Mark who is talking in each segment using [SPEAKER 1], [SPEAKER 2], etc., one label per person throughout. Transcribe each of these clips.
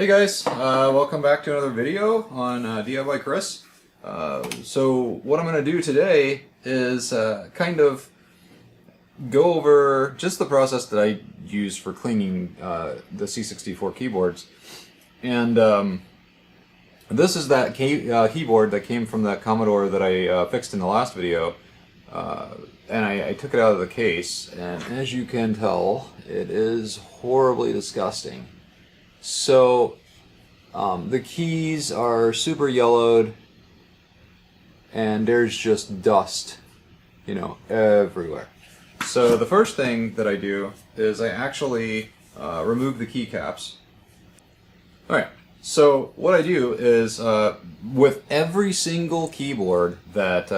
[SPEAKER 1] Hey guys, welcome back to another video on DIY Chris. So what I'm going to do today is kind of go over just the process that I use for cleaning the C64 keyboards. And this is that keyboard that came from that Commodore that I fixed in the last video. And I took it out of the case, and as you can tell, it is horribly disgusting. So, the keys are super yellowed, and there's just dust, you know, everywhere. So the first thing that I do is I actually remove the keycaps. Alright, so what I do is, with every single keyboard that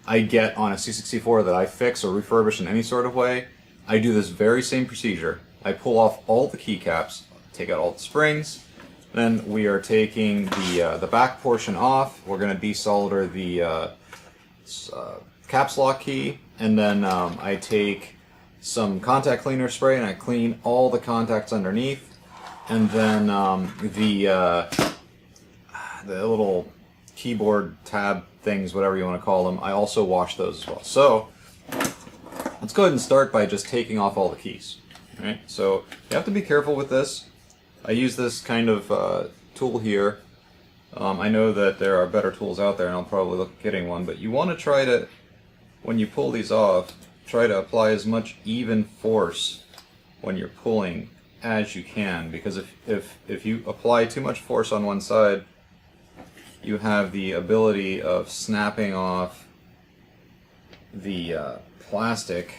[SPEAKER 1] I get on a C64 that I fix or refurbish in any sort of way, I do this very same procedure. I pull off all the keycaps, take out all the springs, then we are taking the back portion off. We're going to desolder the caps lock key, and then I take some contact cleaner spray and I clean all the contacts underneath, and then the little keyboard tab things, whatever you want to call them, I also wash those as well. So let's go ahead and start by just taking off all the keys. Right? So you have to be careful with this. I use this kind of tool here. I know that there are better tools out there, and I'll probably look at getting one, but you want to try to, when you pull these off, try to apply as much even force when you're pulling as you can, because if you apply too much force on one side, you have the ability of snapping off the plastic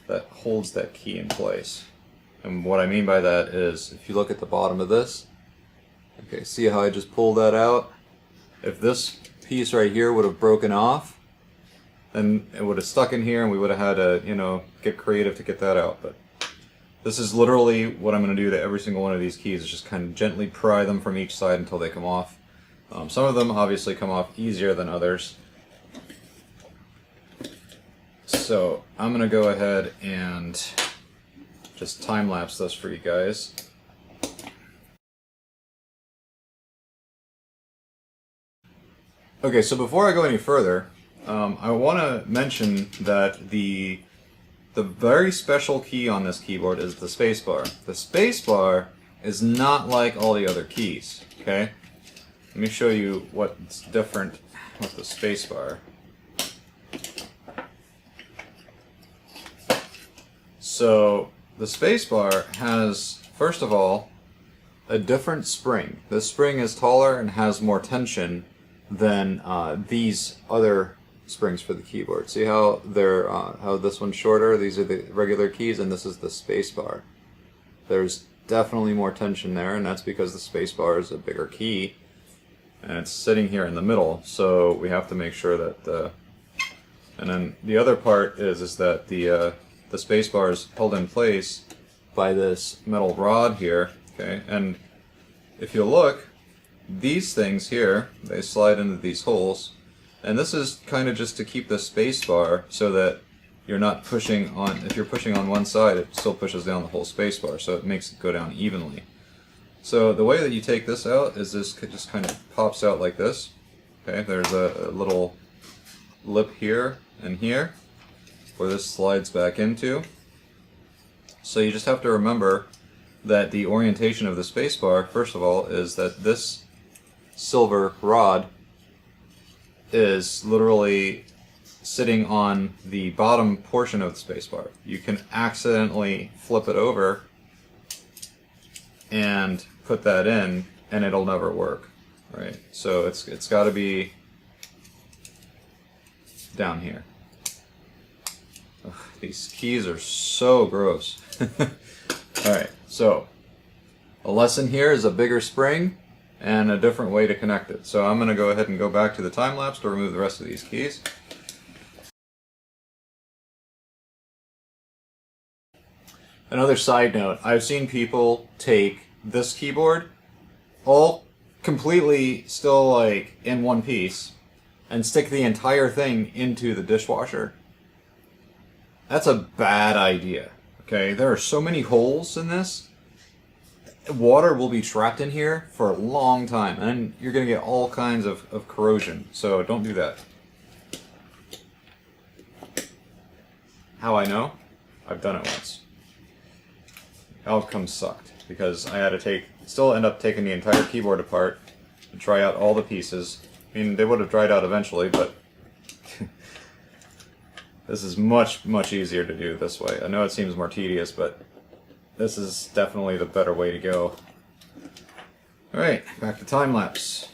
[SPEAKER 1] that holds that key in place. And what I mean by that is, if you look at the bottom of this, okay, see how I just pulled that out? If this piece right here would have broken off, then it would have stuck in here and we would have had to, you know, get creative to get that out. But this is literally what I'm going to do to every single one of these keys, is just kind of gently pry them from each side until they come off. Some of them obviously come off easier than others. So I'm going to go ahead and just time-lapse this for you guys. Okay, so before I go any further, I want to mention that the very special key on this keyboard is the spacebar. The spacebar is not like all the other keys, okay? Let me show you what's different with the spacebar. So the spacebar has, first of all, a different spring. This spring is taller and has more tension than these other springs for the keyboard. See how they're how this one's shorter? These are the regular keys, and this is the spacebar. There's definitely more tension there, and that's because the spacebar is a bigger key, and it's sitting here in the middle. So we have to make sure that. And then the other part is that the spacebar is held in place by this metal rod here, okay? And if you look, these things here, they slide into these holes, and this is kind of just to keep the spacebar so that you're not pushing on, if you're pushing on one side, it still pushes down the whole spacebar, so it makes it go down evenly. So the way that you take this out is this just kind of pops out like this, okay? There's a little lip here and here, where this slides back into. So you just have to remember that the orientation of the spacebar, first of all, is that this silver rod is literally sitting on the bottom portion of the spacebar. You can accidentally flip it over and put that in, and it'll never work, right? So it's got to be down here. Ugh, these keys are so gross. Alright, so a lesson here is a bigger spring and a different way to connect it. So I'm going to go ahead and go back to the time-lapse to remove the rest of these keys. Another side note, I've seen people take this keyboard all completely still like in one piece and stick the entire thing into the dishwasher. That's a bad idea. Okay, there are so many holes in this. water will be trapped in here for a long time, and you're going to get all kinds of corrosion, so don't do that. How I know? I've done it once. Outcome sucked, because I had to still end up taking the entire keyboard apart and try out all the pieces. I mean, they would have dried out eventually, but this is much, much easier to do this way. I know it seems more tedious, but this is definitely the better way to go. Alright, back to time-lapse.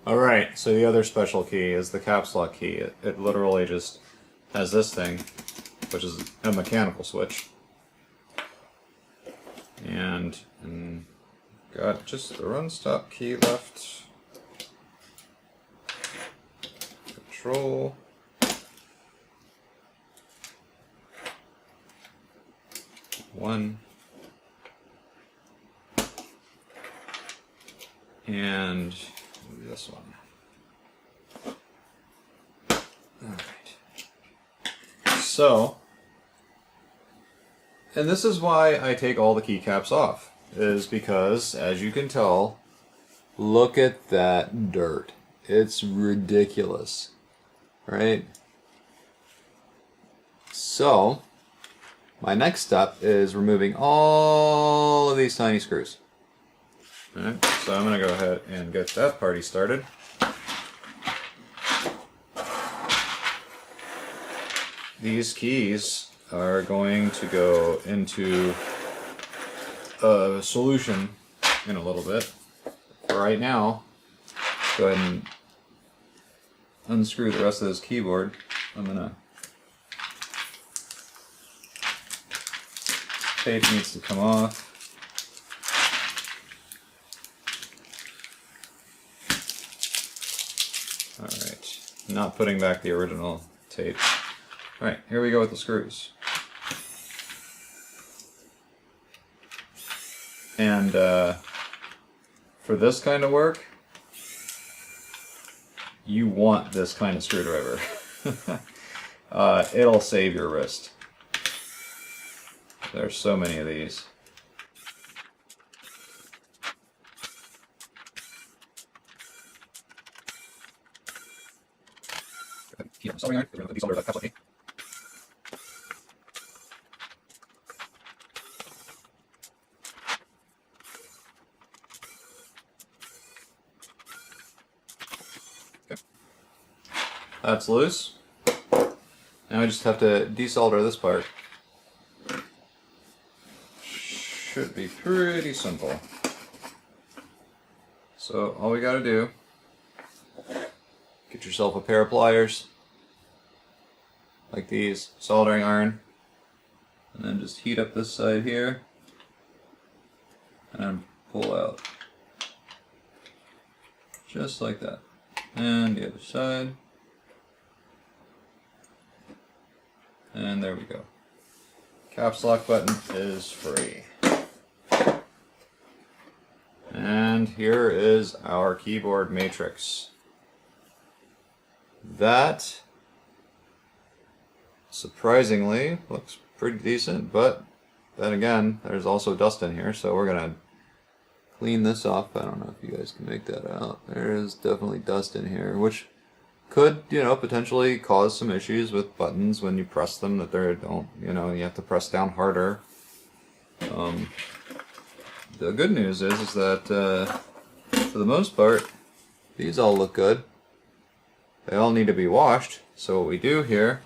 [SPEAKER 1] Alright, so the other special key is the caps lock key. It literally just has this thing, which is a mechanical switch. And got just the run stop key left. Control. One. And this one. Alright. So, and this is why I take all the keycaps off, is because, as you can tell, look at that dirt. It's ridiculous, right? So, my next step is removing all of these tiny screws. Alright, so I'm going to go ahead and get that party started. These keys are going to go into a solution in a little bit. For right now, go ahead and unscrew the rest of this keyboard. I'm going to... Tape needs to come off. Alright, not putting back the original tape. Alright, here we go with the screws. And for this kind of work, you want this kind of screwdriver. It'll save your wrist. There's so many of these. That's loose. Now I just have to desolder this part. Should be pretty simple. So all we gotta do, get yourself a pair of pliers, like these, soldering iron, and then just heat up this side here, and then pull out. Just like that. And the other side. And there we go. Caps lock button is free. And here is our keyboard matrix. That, surprisingly, looks pretty decent, but then again, there's also dust in here, so we're gonna clean this off. I don't know if you guys can make that out. There is definitely dust in here, which could, you know, potentially cause some issues with buttons when you press them, that they don't, you know, you have to press down harder. The good news is that for the most part, these all look good. They all need to be washed. So what we do here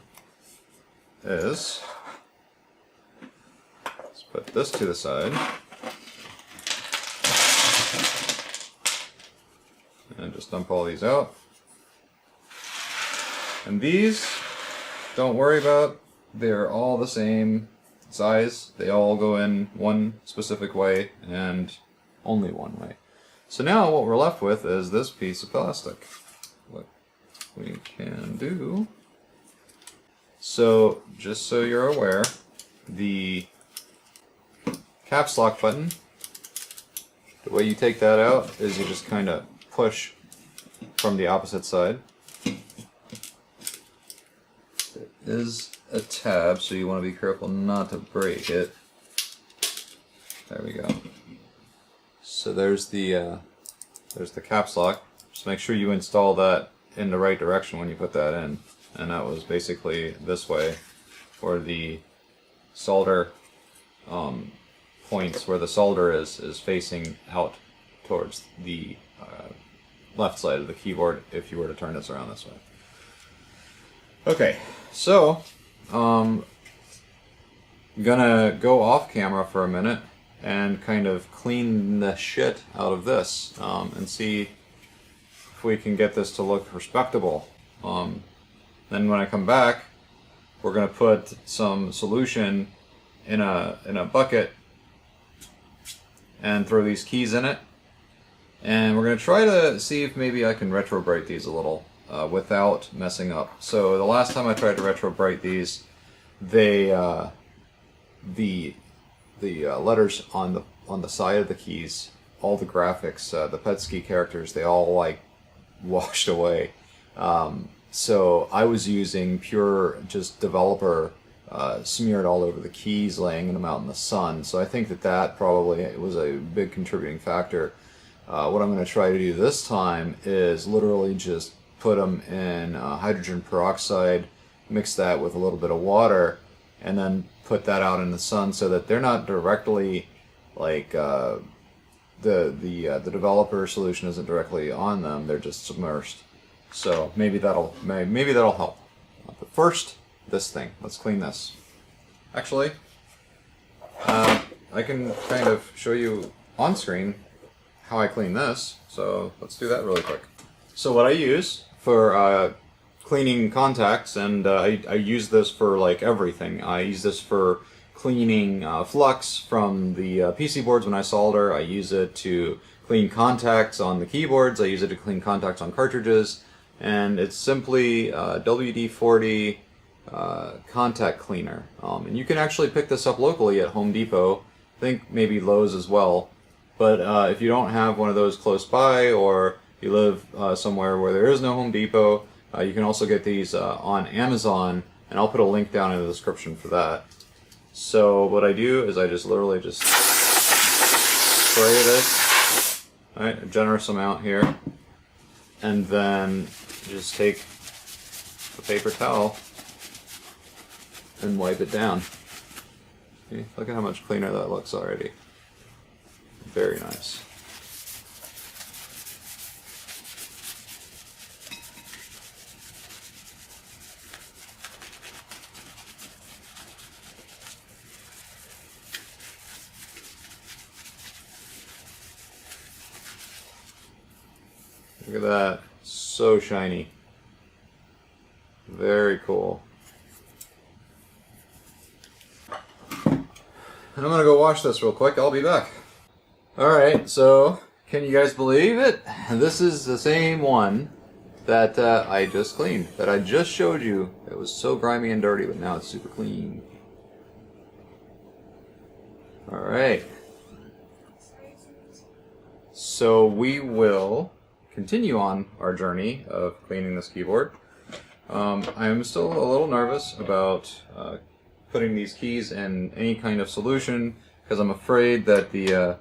[SPEAKER 1] is, let's put this to the side. And just dump all these out. And these, don't worry about, they're all the same size. They all go in one specific way and only one way. So now what we're left with is this piece of plastic. What we can do, so just so you're aware, the caps lock button, the way you take that out is you just kind of push from the opposite side. There is a tab, so you want to be careful not to break it. There we go. So there's the caps lock. Just make sure you install that in the right direction when you put that in. And that was basically this way, where the solder points, where the solder is facing out towards the left side of the keyboard if you were to turn this around this way. Okay, so I'm gonna go off camera for a minute and kind of clean the shit out of this and see if we can get this to look respectable. Then when I come back, we're gonna put some solution in a bucket and throw these keys in it, and we're gonna try to see if maybe I can Retrobrite these a little without messing up. So the last time I tried to Retrobrite these, they the letters on the side of the keys, all the graphics, the Petsky characters, they all like washed away. So I was using pure just developer smeared all over the keys, laying them out in the sun. So I think that probably was a big contributing factor. What I'm going to try to do this time is literally just put them in hydrogen peroxide, mix that with a little bit of water, and then put that out in the sun so that they're not directly like the developer solution isn't directly on them; they're just submerged. So maybe that'll help. But first, this thing. Let's clean this. Actually, I can kind of show you on screen how I clean this. So let's do that really quick. So what I use for cleaning contacts, and I use this for like everything. I use this for cleaning flux from the PC boards when I solder. I use it to clean contacts on the keyboards. I use it to clean contacts on cartridges. And it's simply WD-40 contact cleaner. And you can actually pick this up locally at Home Depot. I think maybe Lowe's as well. But if you don't have one of those close by, or you live somewhere where there is no Home Depot, you can also get these on Amazon, and I'll put a link down in the description for that. So what I do is I just literally just spray this, right, a generous amount here, and then just take a paper towel and wipe it down. See, look at how much cleaner that looks already. Very nice. Look at that. So shiny. Very cool. And I'm gonna go wash this real quick. I'll be back. Alright, so can you guys believe it? This is the same one that I just cleaned, that I just showed you. It was so grimy and dirty, but now it's super clean. Alright. So we will continue on our journey of cleaning this keyboard. I am still a little nervous about putting these keys in any kind of solution, because I'm afraid that the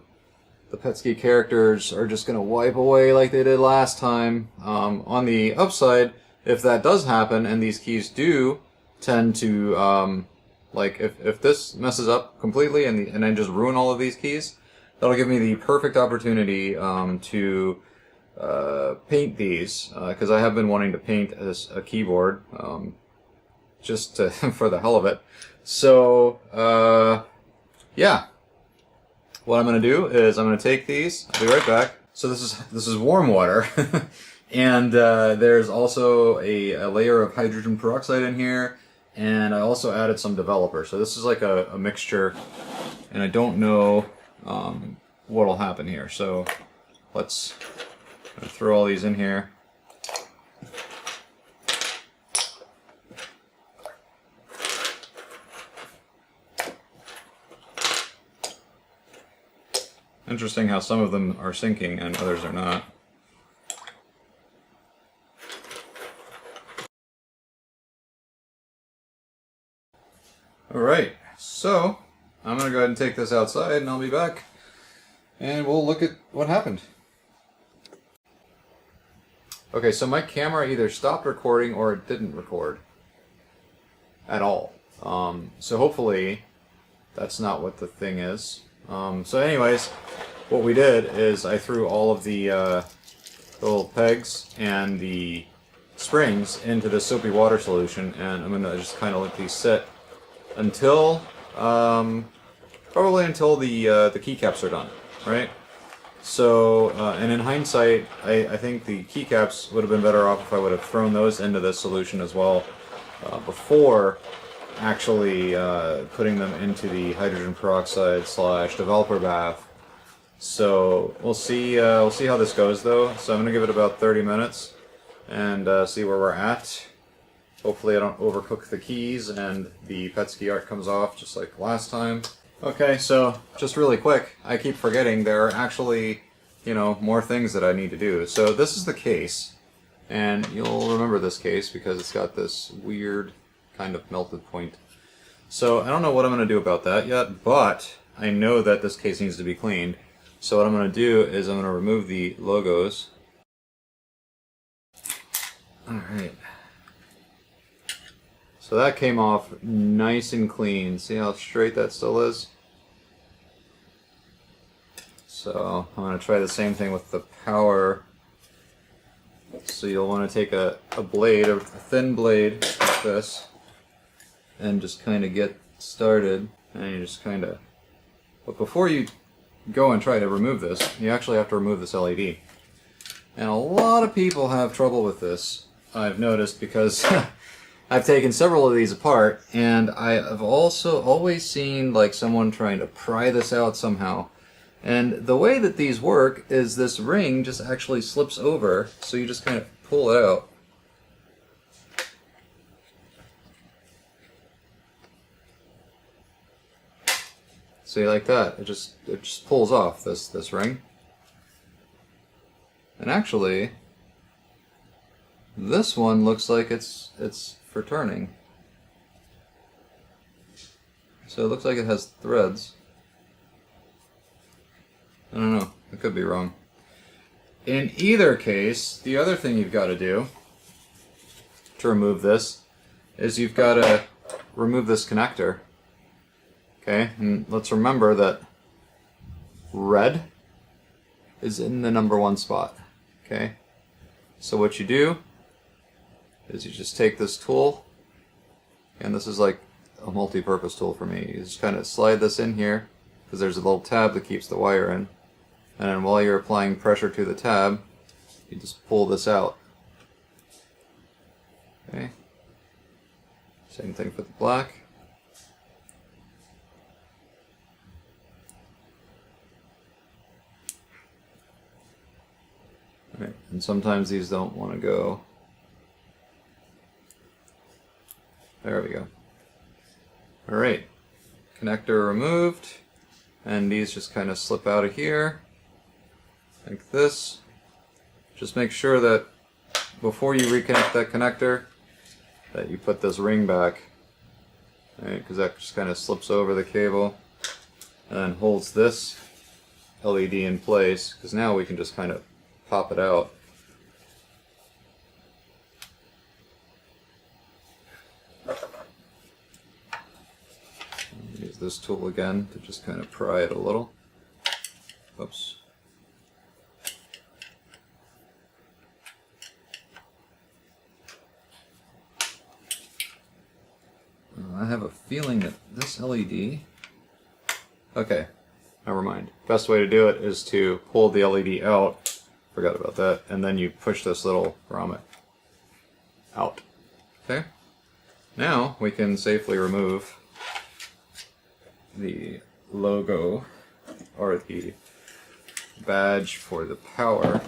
[SPEAKER 1] Petsky characters are just going to wipe away like they did last time. On the upside, if that does happen and these keys do tend to, like if this messes up completely and I just ruin all of these keys, that'll give me the perfect opportunity to paint these, because I have been wanting to paint as a keyboard, just to, for the hell of it. So, yeah. What I'm going to do is I'm going to take these. I'll be right back. So this is warm water, and there's also a layer of hydrogen peroxide in here, and I also added some developer. So this is like a mixture, and I don't know what'll happen here. So let's throw all these in here. Interesting how some of them are sinking and others are not. Alright, so I'm going to go ahead and take this outside and I'll be back and we'll look at what happened. Okay, so my camera either stopped recording or it didn't record at all. So hopefully that's not what the thing is. So anyways, what we did is I threw all of the little pegs and the springs into the soapy water solution, and I'm going to just kind of let these sit until, probably until the keycaps are done, right? So, and in hindsight, I think the keycaps would have been better off if I would have thrown those into this solution as well before actually putting them into the hydrogen peroxide / developer bath. So we'll see how this goes though. So I'm going to give it about 30 minutes and see where we're at. Hopefully I don't overcook the keys and the Petsky art comes off just like last time. Okay, so just really quick, I keep forgetting there are actually, you know, more things that I need to do. So this is the case, and you'll remember this case because it's got this weird kind of melted point. So I don't know what I'm going to do about that yet, but I know that this case needs to be cleaned. So what I'm going to do is I'm going to remove the logos. Alright. So that came off nice and clean. See how straight that still is? So I'm going to try the same thing with the power. So you'll want to take a blade, a thin blade like this, and just kind of get started. And you just kind of... But before you go and try to remove this, you actually have to remove this LED. And a lot of people have trouble with this, I've noticed, because I've taken several of these apart, and I have also always seen like someone trying to pry this out somehow. And the way that these work is this ring just actually slips over, so you just kind of pull it out. See, like that, it just pulls off this ring. And actually, this one looks like it's for turning. So it looks like it has threads. I don't know, I could be wrong. In either case, the other thing you've got to do to remove this is you've got to remove this connector. Okay, and let's remember that red is in the #1 spot. Okay, so what you do is you just take this tool, and this is like a multi-purpose tool for me. You just kind of slide this in here, because there's a little tab that keeps the wire in, and then while you're applying pressure to the tab, you just pull this out. Okay, same thing for the black. Right. And sometimes these don't want to go. There we go. Alright, connector removed, and these just kind of slip out of here, like this. Just make sure that before you reconnect that connector, that you put this ring back, right? Because that just kind of slips over the cable, and then holds this LED in place, because now we can just kind of pop it out. Use this tool again to just kind of pry it a little. Oops. I have a feeling that this LED... Okay, never mind. Best way to do it is to pull the LED out. Forgot about that. And then you push this little grommet out. Okay? Now we can safely remove the logo or the badge for the power.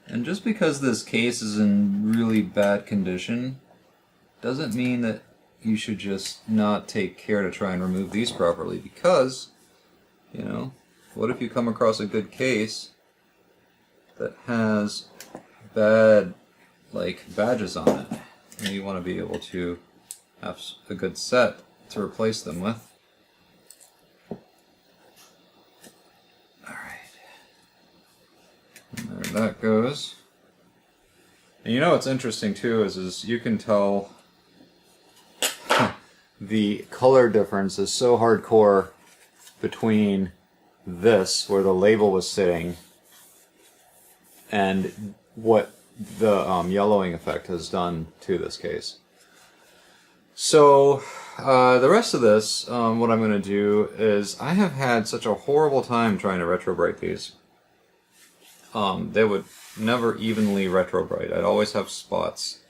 [SPEAKER 1] And just because this case is in really bad condition doesn't mean that you should just not take care to try and remove these properly, because, you know, what if you come across a good case that has bad like badges on it. And you want to be able to have a good set to replace them with. Alright. And there that goes. And you know what's interesting too is you can tell the color difference is so hardcore between this, where the label was sitting, and what the yellowing effect has done to this case. So the rest of this, what I'm going to do is, I have had such a horrible time trying to retrobrite these. They would never evenly retrobrite. I'd always have spots.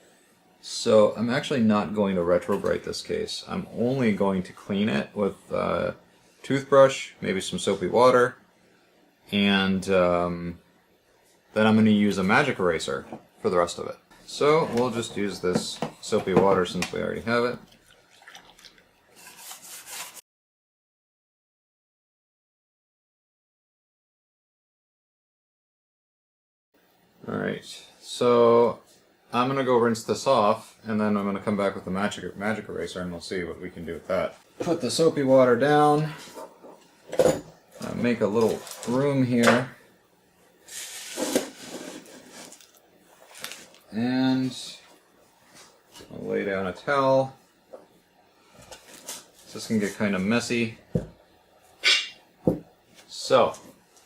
[SPEAKER 1] So I'm actually not going to retrobrite this case. I'm only going to clean it with a toothbrush, maybe some soapy water, and then I'm going to use a magic eraser for the rest of it. So we'll just use this soapy water since we already have it. Alright, so I'm going to go rinse this off, and then I'm going to come back with the magic eraser and we'll see what we can do with that. Put the soapy water down, make a little room here, and I'll lay down a towel. This can get kind of messy. So,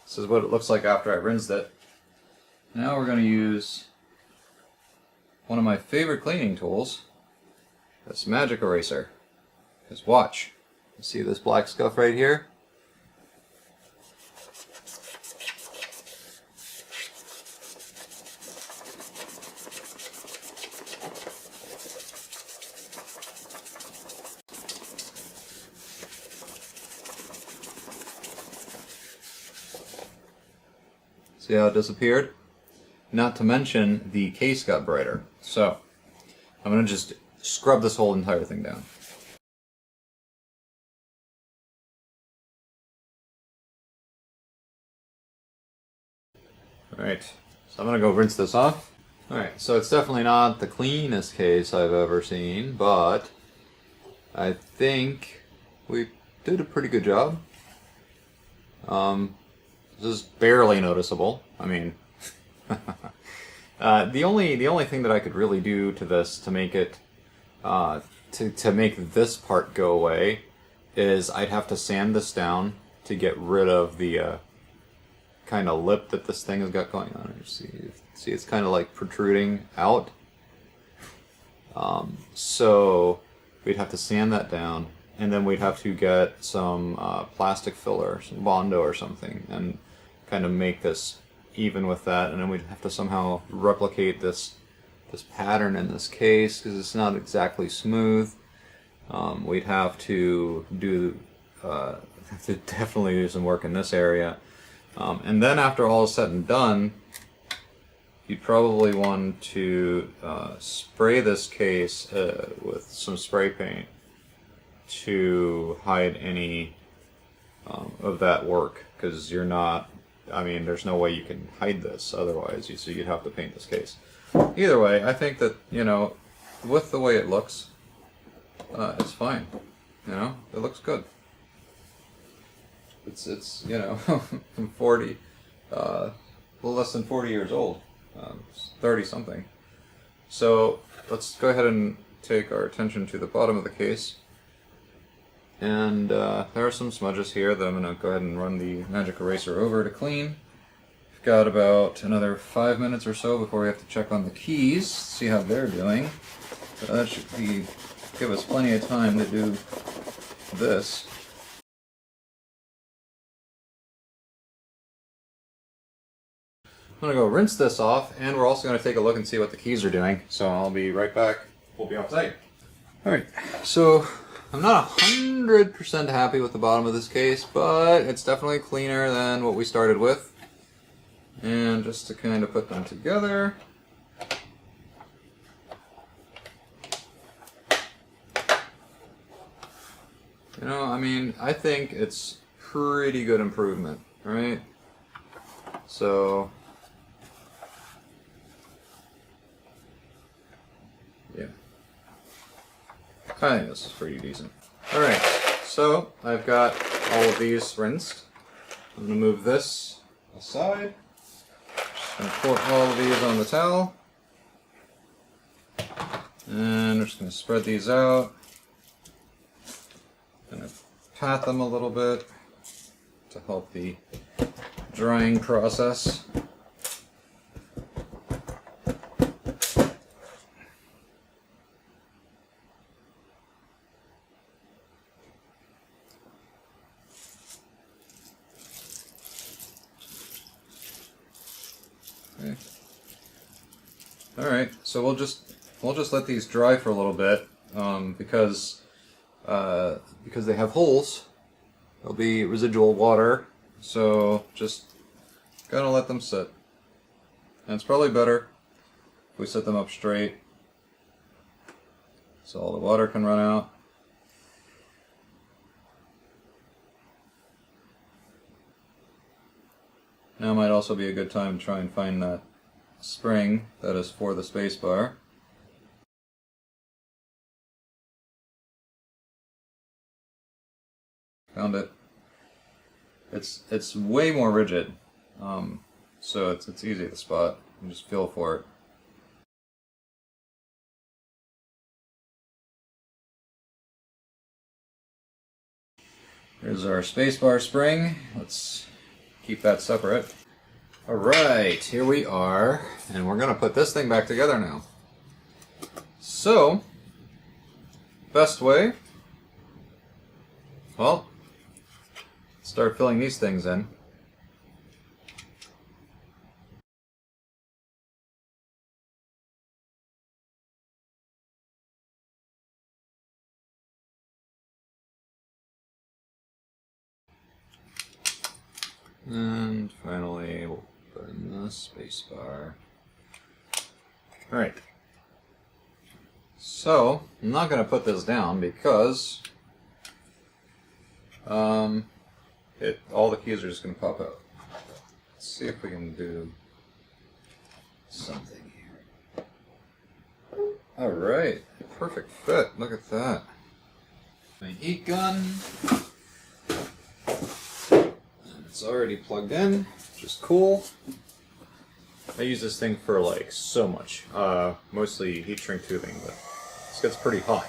[SPEAKER 1] this is what it looks like after I rinsed it. Now we're going to use one of my favorite cleaning tools, this magic eraser. Because watch, you see this black scuff right here? See how it disappeared? Not to mention, the case got brighter. So, I'm going to just scrub this whole entire thing down. Alright, so I'm going to go rinse this off. Alright, so it's definitely not the cleanest case I've ever seen, but I think we did a pretty good job. This is barely noticeable. I mean, the only thing that I could really do to this to make it to make this part go away is I'd have to sand this down to get rid of the kind of lip that this thing has got going on. You see, it's kind of like protruding out. So we'd have to sand that down, and then we'd have to get some plastic filler, some Bondo or something, and kind of make this even with that, and then we'd have to somehow replicate this pattern in this case because it's not exactly smooth. We'd have to do definitely do some work in this area, and then after all is said and done, you'd probably want to spray this case with some spray paint to hide any of that work, because you're not, I mean, there's no way you can hide this otherwise, so you'd have to paint this case. Either way, I think that, you know, with the way it looks, it's fine. You know, it looks good. It's you know, from 40, a little less than 40 years old, 30 something. So let's go ahead and take our attention to the bottom of the case. And there are some smudges here that I'm going to go ahead and run the magic eraser over to clean. We've got about another 5 minutes or so before we have to check on the keys, see how they're doing. So that should give us plenty of time to do this. I'm going to go rinse this off, and we're also going to take a look and see what the keys are doing. So I'll be right back. We'll be outside. Alright, so I'm not 100% happy with the bottom of this case, but it's definitely cleaner than what we started with. And just to kind of put them together. You know, I mean, I think it's pretty good improvement, right? So I think this is pretty decent. Alright, so I've got all of these rinsed. I'm going to move this aside. Just going to pour all of these on the towel. And we're just going to spread these out. Going to pat them a little bit to help the drying process. Okay. All right, so we'll just let these dry for a little bit because they have holes. There'll be residual water, so just gotta let them sit. And it's probably better if we set them up straight so all the water can run out. Now might also be a good time to try and find that spring that is for the spacebar. Found it. It's way more rigid, so it's easy to spot. You just feel for it. Here's our spacebar spring. Let's keep that separate. Alright, here we are, and we're gonna put this thing back together now. So, best way, well, start filling these things in. And finally, we'll put in the spacebar. Alright. So, I'm not going to put this down because all the keys are just going to pop out. Let's see if we can do something here. Alright, perfect fit. Look at that. My heat gun. It's already plugged in, which is cool. I use this thing for like so much, mostly heat shrink tubing, but this gets pretty hot.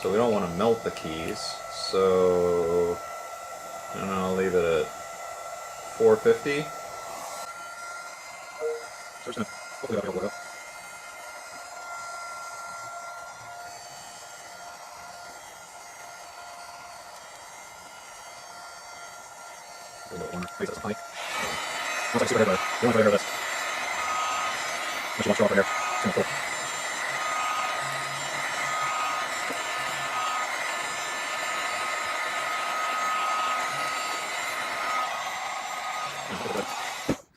[SPEAKER 1] So we don't want to melt the keys, so I don't know, I'll leave it at 450. So just hopefully that'll work out. A little bit warmer. Please, that's a hike. Once I super head, you don't want to air this. Once you want to show off right here, it's going to pull.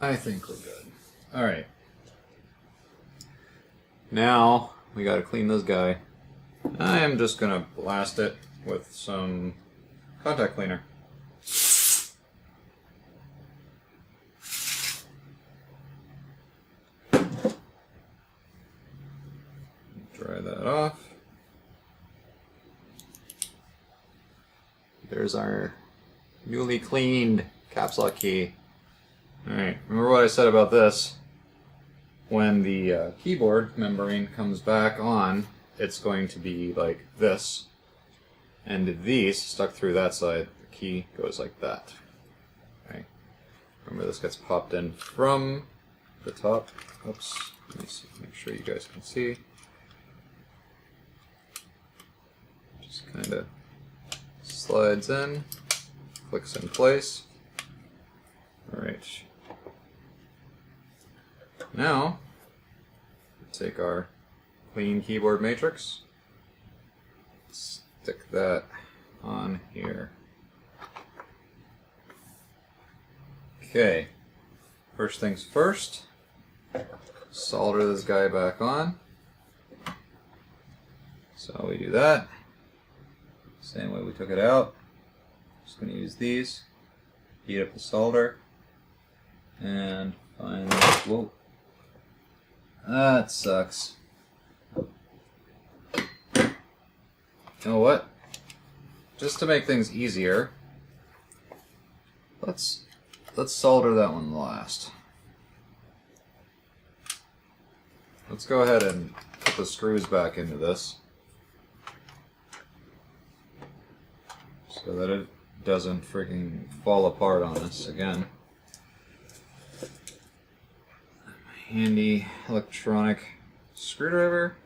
[SPEAKER 1] I think we're good. Alright. Now, we gotta clean this guy. I am just gonna blast it with some contact cleaner. Dry that off. There's our newly cleaned caps lock key. Alright, remember what I said about this? When the keyboard membrane comes back on, it's going to be like this. And these, stuck through that side, the key goes like that. Okay. Remember this gets popped in from the top. Oops, let me see, make sure you guys can see. Just kind of slides in, clicks in place. Alright. Now, take our clean keyboard matrix, stick that on here. Okay, first things first, solder this guy back on. So we do that, same way we took it out. Just going to use these, heat up the solder, and finally, whoa. That sucks. You know what? Just to make things easier, let's solder that one last. Let's go ahead and put the screws back into this so that it doesn't freaking fall apart on us again. Handy electronic screwdriver.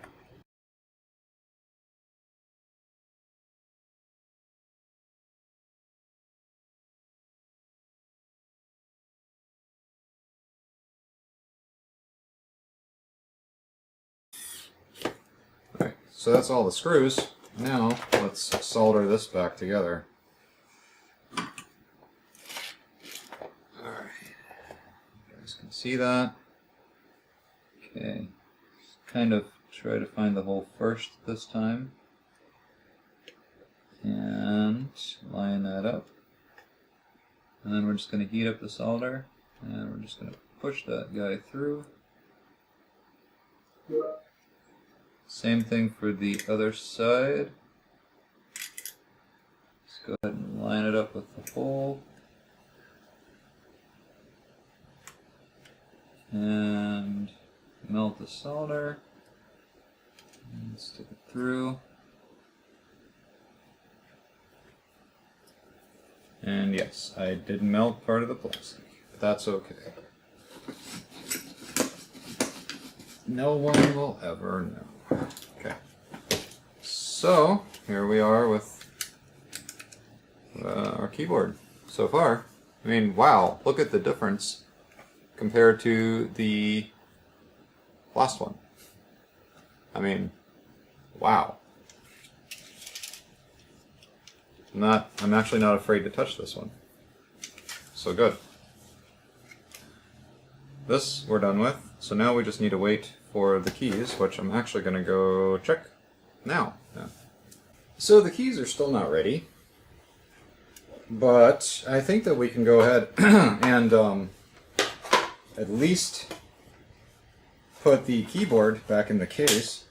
[SPEAKER 1] So that's all the screws. Now let's solder this back together. Alright, you guys can see that. Okay, kind of try to find the hole first this time. And line that up. And then we're just going to heat up the solder. And we're just going to push that guy through. Same thing for the other side. Let's go ahead and line it up with the hole. And melt the solder. And stick it through. And yes, I did melt part of the plastic, but that's okay. No one will ever know. Okay, so here we are with our keyboard so far. I mean, wow, look at the difference compared to the last one. I mean, wow. I'm actually not afraid to touch this one. So good. This we're done with, so now we just need to wait for the keys, which I'm actually going to go check now. Yeah. So the keys are still not ready, but I think that we can go ahead and at least put the keyboard back in the case.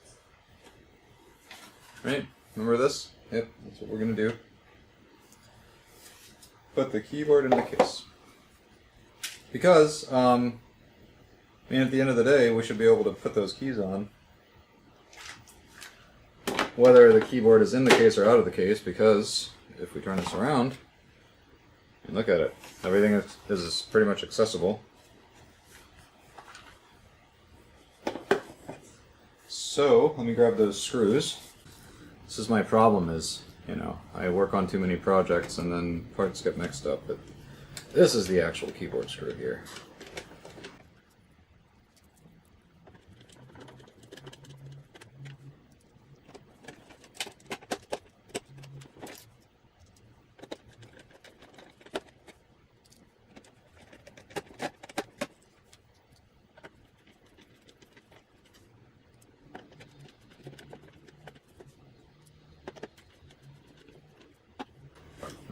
[SPEAKER 1] Right? Remember this? Yep, that's what we're going to do. Put the keyboard in the case. Because, I mean, at the end of the day, we should be able to put those keys on, whether the keyboard is in the case or out of the case, because if we turn this around, and look at it, everything is pretty much accessible. So, let me grab those screws. This is my problem is, you know, I work on too many projects and then parts get mixed up, but this is the actual keyboard screw here.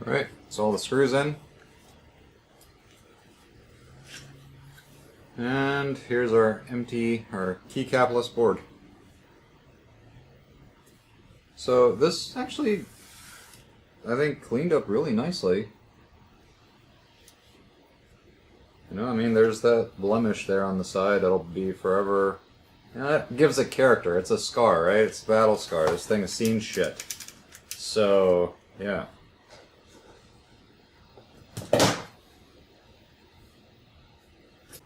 [SPEAKER 1] Alright, so all the screws in. And here's our empty, our keycapless board. So this actually, I think, cleaned up really nicely. You know, I mean, there's that blemish there on the side that'll be forever. You know, that gives it character. It's a scar, right? It's a battle scar. This thing has seen shit. So, yeah.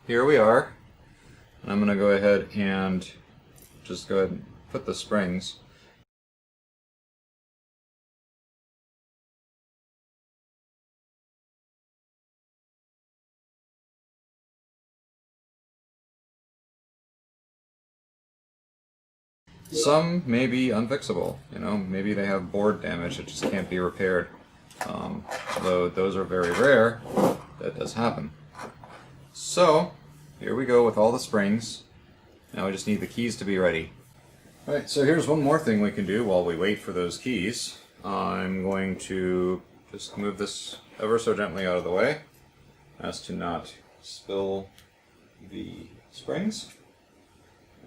[SPEAKER 1] Here we are. I'm going to go ahead and just go ahead and put the springs. Some may be unfixable, you know, maybe they have board damage, it just can't be repaired. Though those are very rare, that does happen. So, here we go with all the springs. Now we just need the keys to be ready. Alright, so here's one more thing we can do while we wait for those keys. I'm going to just move this ever so gently out of the way as to not spill the springs.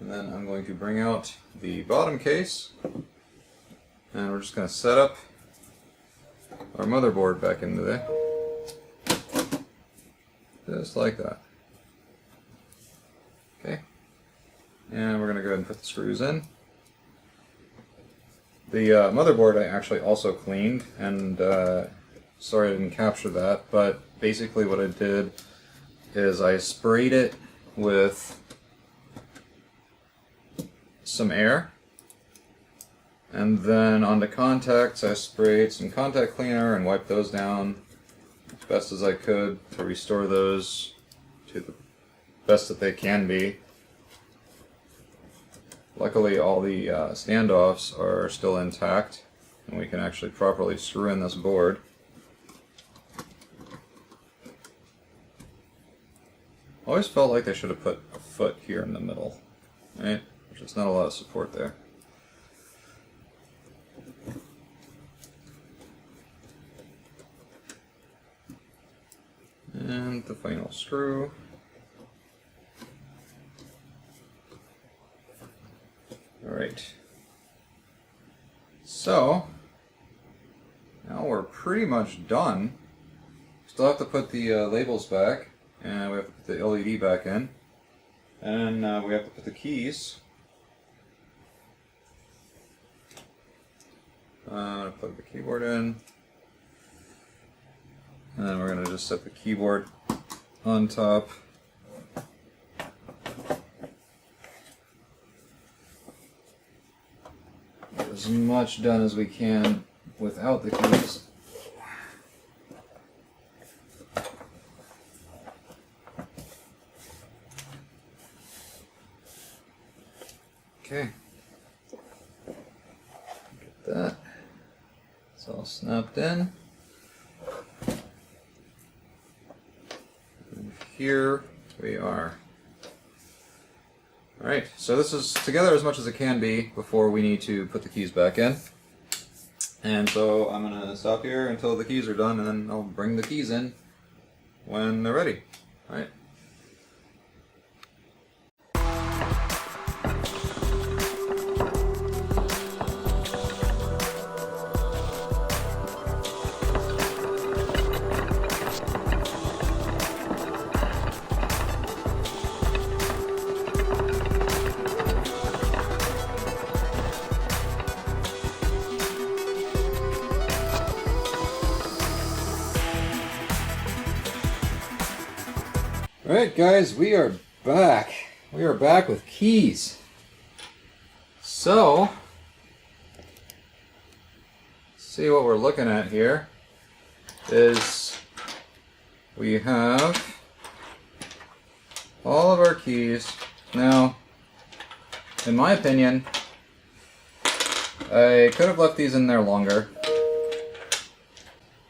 [SPEAKER 1] And then I'm going to bring out the bottom case, and we're just going to set up our motherboard back into there. Just like that. Okay. And we're going to go ahead and put the screws in. The motherboard I actually also cleaned, and sorry I didn't capture that, but basically what I did is I sprayed it with some air, and then on the contacts I sprayed some contact cleaner and wiped those down as best as I could to restore those to the best that they can be. Luckily all the standoffs are still intact and we can actually properly screw in this board. Always felt like they should have put a foot here in the middle, right? There's not a lot of support there. And the final screw. Alright. So, now we're pretty much done. Still have to put the labels back, and we have to put the LED back in, and we have to put the keys. I'm going to plug the keyboard in, and then we're going to just set the keyboard on top. Get as much done as we can without the keys. Okay. Get that. It's all snapped in. And here we are. Alright, so this is together as much as it can be before we need to put the keys back in. And so I'm going to stop here until the keys are done, and then I'll bring the keys in when they're ready. Alright. Alright guys, we are back. We are back with keys. So, see what we're looking at here is we have all of our keys. Now, in my opinion, I could have left these in there longer.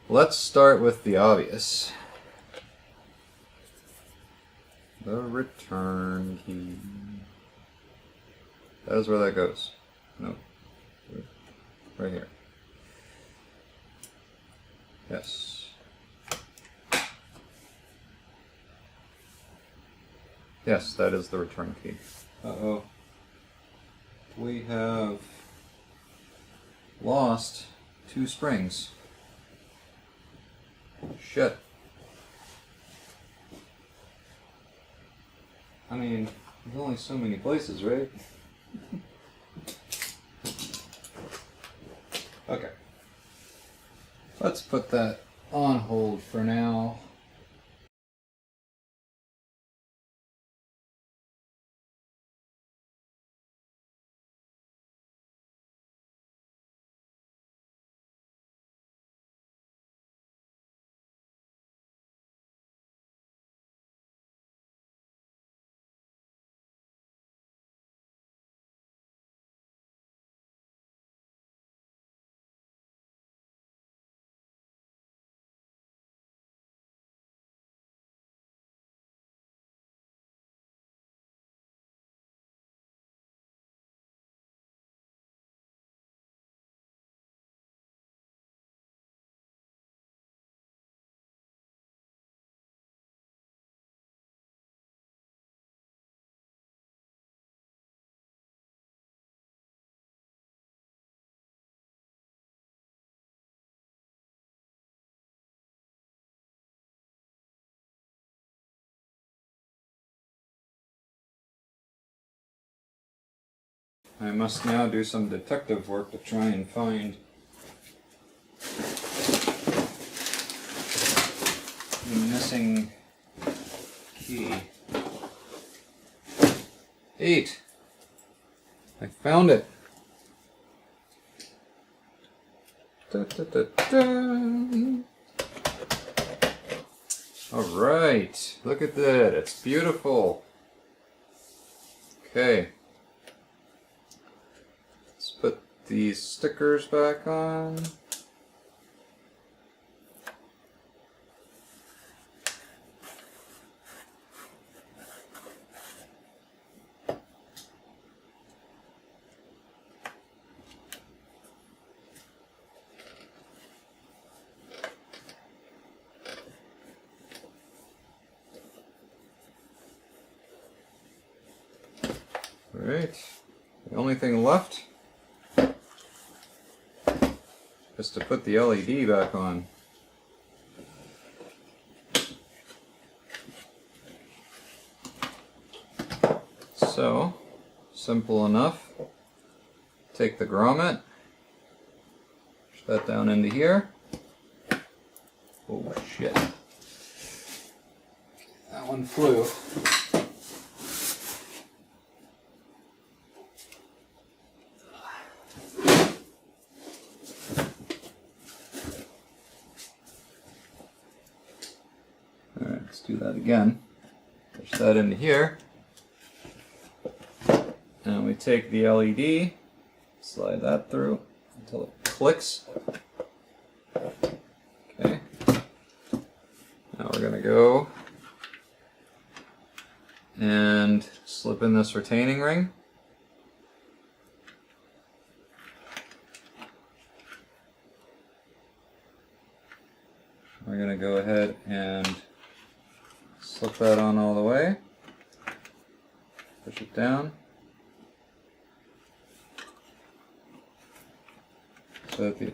[SPEAKER 1] Let's start with the obvious. The return key. That is where that goes. No. Right here. Yes. Yes, that is the return key. Uh-oh. We have lost 2 springs. Shit. I mean, there's only so many places, right? Okay. Let's put that on hold for now. I must now do some detective work to try and find the missing key. 8. I found it. Da, da, da, da. All right, look at that. It's beautiful. Okay. Let's put these stickers back on. Alright, the only thing left is to put the LED back on. So, simple enough. Take the grommet, push that down into here. Oh shit. That one flew. Let's do that again. Push that into here. And we take the LED, slide that through until it clicks. Okay. Now we're going to go and slip in this retaining ring. We're going to go ahead and slip that on all the way, push it down, so that the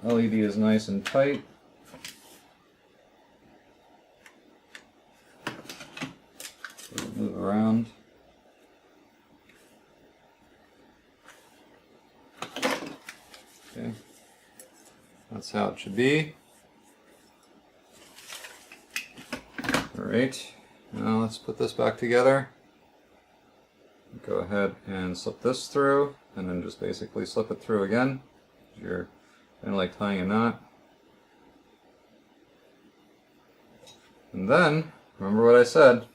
[SPEAKER 1] LED is nice and tight. Move around. Okay, that's how it should be. Alright, now let's put this back together. Go ahead and slip this through, and then just basically slip it through again. You're kind of like tying a knot. And then, remember what I said,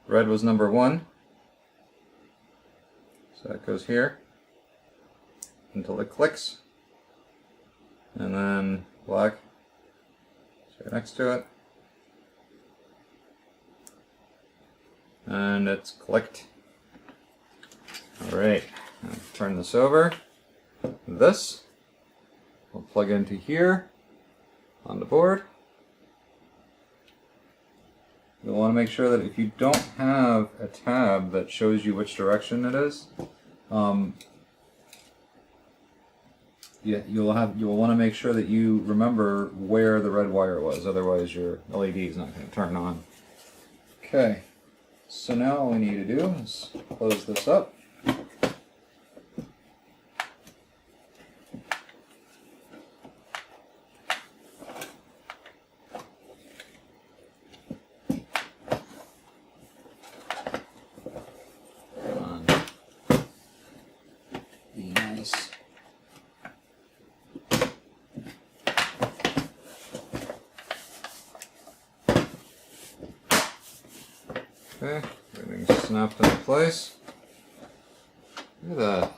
[SPEAKER 1] red was number 1. So that goes here until it clicks. And then black is right next to it. And it's clicked. Alright, turn this over. This will plug into here on the board. You'll want to make sure that if you don't have a tab that shows you which direction it is, you'll want to make sure that you remember where the red wire was, otherwise your LED is not going to turn on. Okay. So now all we need to do is close this up. Come on. Be nice. Okay, everything's snapped into place. Look at that.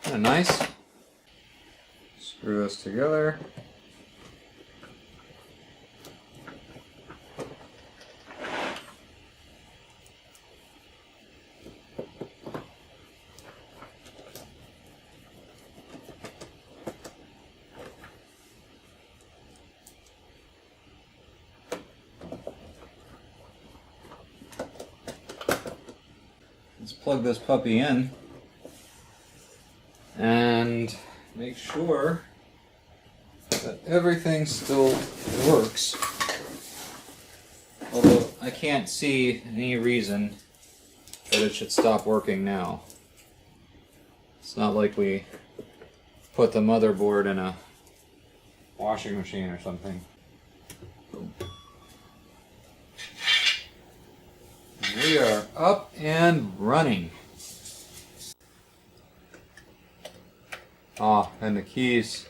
[SPEAKER 1] Kind of nice. Screw this together. Let's plug this puppy in and make sure that everything still works. Although I can't see any reason that it should stop working now. It's not like we put the motherboard in a washing machine or something. We are up and running. Ah, and the keys,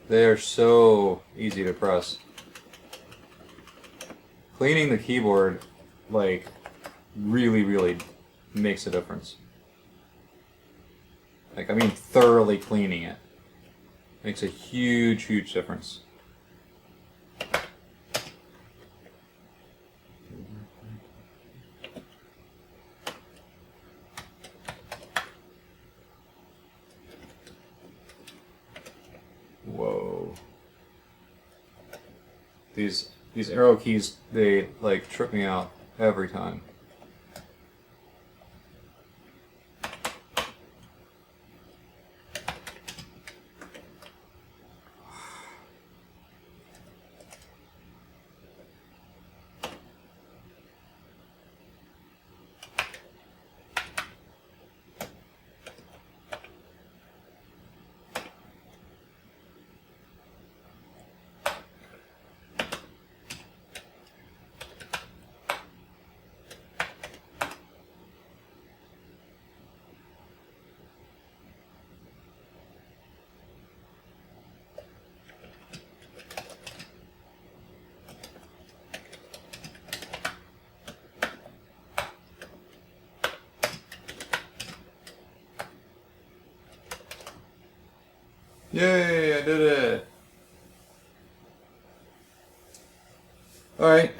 [SPEAKER 1] they are so easy to press. Cleaning the keyboard, like, really makes a difference. Like, I mean thoroughly cleaning it makes a huge difference. Whoa. These arrow keys, they like trip me out every time. Yay, I did it! Alright,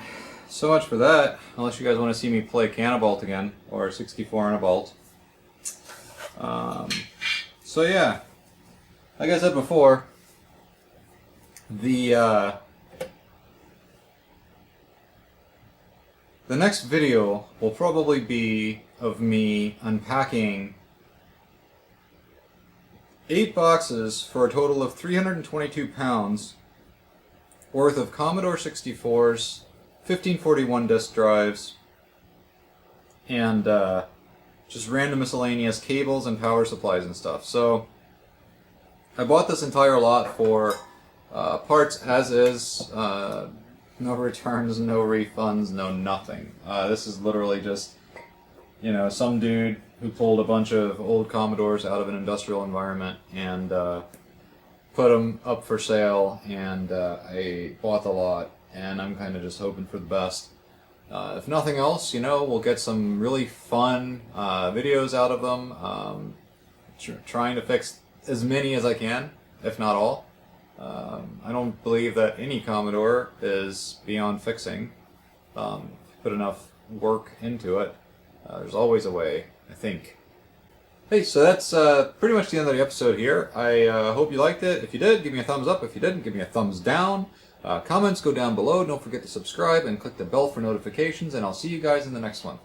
[SPEAKER 1] so much for that. Unless you guys want to see me play Canabalt again, or 64 Anabalt. So yeah, like I said before, the next video will probably be of me unpacking 8 boxes for a total of 322 pounds worth of Commodore 64s, 1541 disk drives, and just random miscellaneous cables and power supplies and stuff. So I bought this entire lot for parts as is, no returns, no refunds, no nothing. This is literally just, you know, some dude who pulled a bunch of old Commodores out of an industrial environment and put them up for sale, and I bought the lot, and I'm kind of just hoping for the best. If nothing else, you know, we'll get some really fun videos out of them, trying to fix as many as I can, if not all. I don't believe that any Commodore is beyond fixing. Put enough work into it. There's always a way, I think. Hey, so that's pretty much the end of the episode here. I hope you liked it. If you did, give me a thumbs up. If you didn't, give me a thumbs down. Comments go down below. Don't forget to subscribe and click the bell for notifications, and I'll see you guys in the next one.